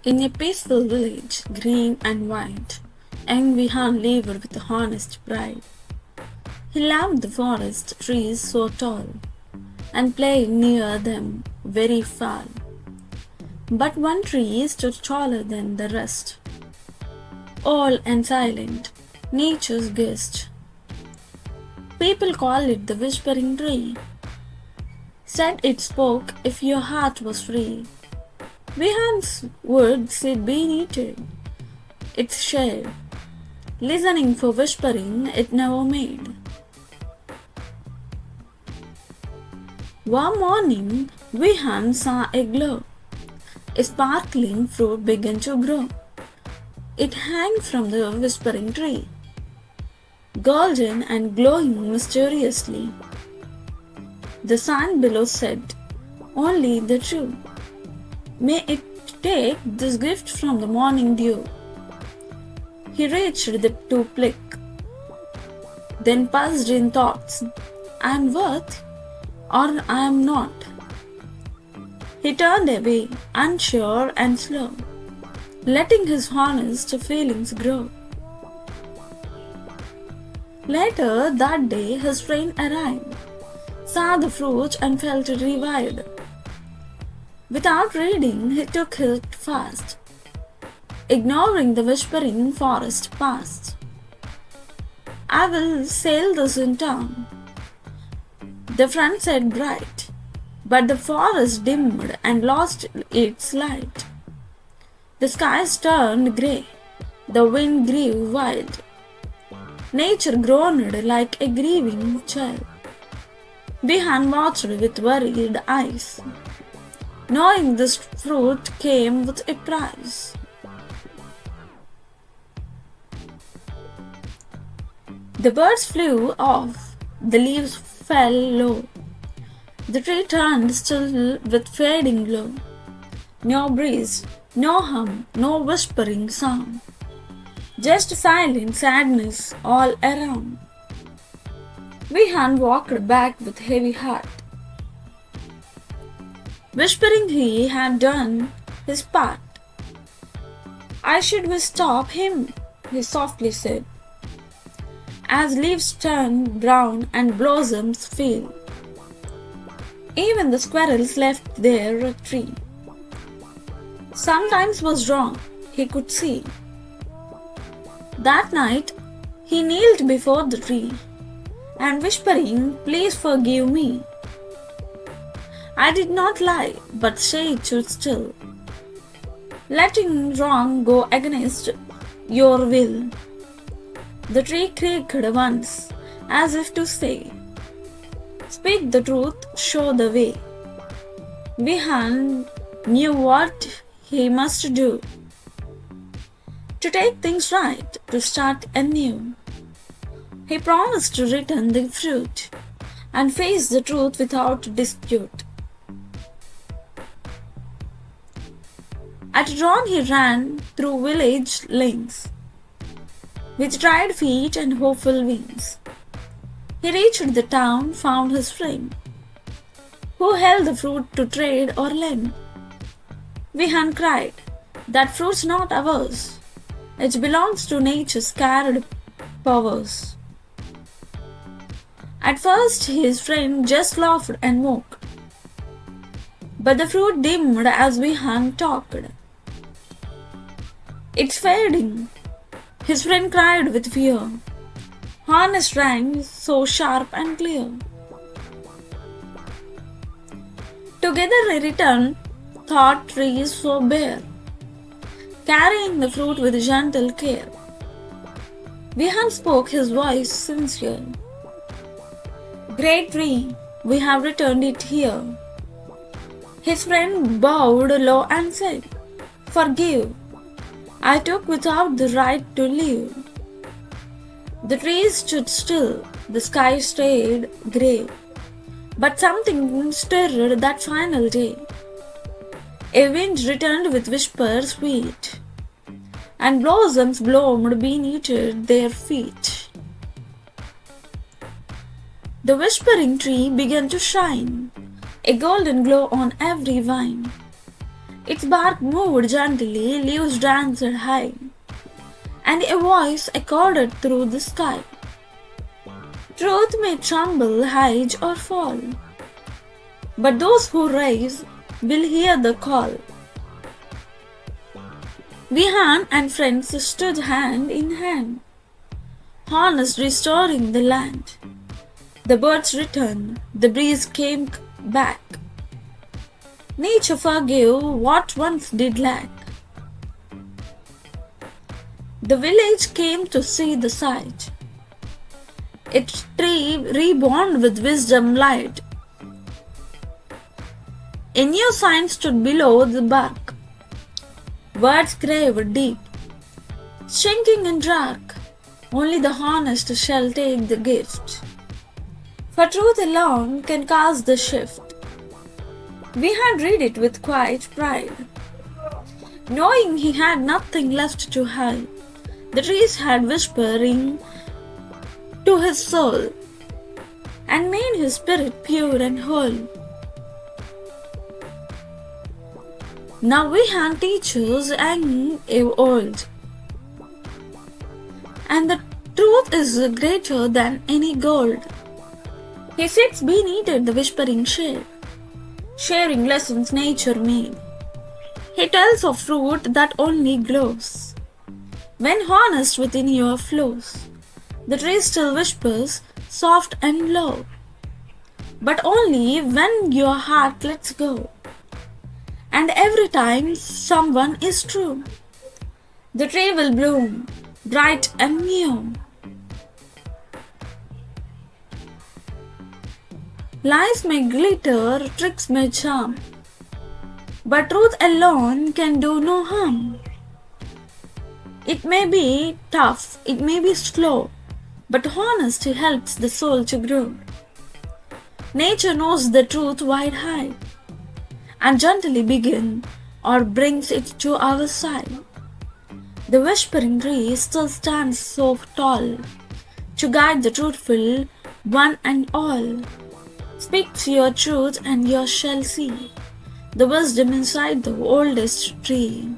In a peaceful village, green and white, young Vihaan lived with honest pride. He loved the forest trees so tall, and played near them very far. But one tree stood taller than the rest, old and silent, nature's guest. People call it the whispering tree. Said it spoke if your heart was free. Vihaan's would sit beneath it, its shade, listening for whispering it never made. One morning, Vihaan saw a glow. A sparkling fruit began to grow. It hung from the whispering tree, golden and glowing mysteriously. The sun below said, "Only the true may it take this gift from the morning dew." He reached to pluck, then paused in thoughts. "I am worth, or I am not." He turned away, unsure and slow, letting his honest feelings grow. Later that day, his friend arrived, saw the fruit and felt revived. Without reading, he took it fast, ignoring the whispering forest past. "I will sell this in town," the friend said bright. But the forest dimmed and lost its light. The skies turned grey, the wind grew wild. Nature groaned like a grieving child. Vihaan watched with worried eyes, knowing this fruit came with a price. The birds flew off, the leaves fell low. The tree turned still with fading glow. No breeze, no hum, no whispering sound. Just silent sadness all around. Vihaan walked back with heavy heart, whispering he had done his part. "I should we stop him?" he softly said, as leaves turn brown and blossoms fade. Even the squirrels left their tree. Sometimes was wrong, he could see. That night, he kneeled before the tree, and whispering, "Please forgive me. I did not lie, but say it should still, letting wrong go against your will." The tree creaked once, as if to say, "Speak the truth, show the way." Vihaan knew what he must do to take things right, to start anew. He promised to return the fruit and face the truth without dispute. At dawn he ran through village lanes with tired feet and hopeful wings. He reached the town, found his friend, who held the fruit to trade or lend. Vihaan cried, "That fruit's not ours. It belongs to nature's scared powers." At first his friend just laughed and mocked, but the fruit dimmed as Vihaan talked. "It's fading," his friend cried with fear. Honest rang so sharp and clear. Together they returned, thought trees so bare, carrying the fruit with gentle care. Vihaan spoke, his voice sincere. "Great tree, we have returned it here." His friend bowed low and said, "Forgive, I took without the right to live." The trees stood still, the sky stayed grey, but something stirred that final day. A wind returned with whispers sweet, and blossoms bloomed beneath their feet. The whispering tree began to shine, a golden glow on every vine. Its bark moved gently, leaves danced high, and a voice echoed through the sky. Truth may tremble, hide, or fall, but those who rise will hear the call. Vihaan and friends stood hand in hand, honest restoring the land. The birds returned, the breeze came back. Nature forgave what once did lack. The village came to see the sight. Its tree reborn with wisdom light. A new sign stood below the bark. Words graved deep, shrinking in dark. Only the honest shall take the gift. For truth alone can cause the shift. We had read it with quiet pride, knowing he had nothing left to hide. The trees had whispering to his soul and made his spirit pure and whole. Now Vihaan teaches young old, and the truth is greater than any gold. He sits beneath the whispering shade, sharing lessons nature made. He tells of fruit that only glows when honest within your flows. The tree still whispers, soft and low, but only when your heart lets go. And every time someone is true, the tree will bloom, bright and new. Lies may glitter, tricks may charm, but truth alone can do no harm. It may be tough, it may be slow, but honesty helps the soul to grow. Nature knows the truth wide high, and gently begin or brings it to our side. The whispering tree still stands so tall to guide the truthful one and all. Speak your truth and you shall see the wisdom inside the oldest tree.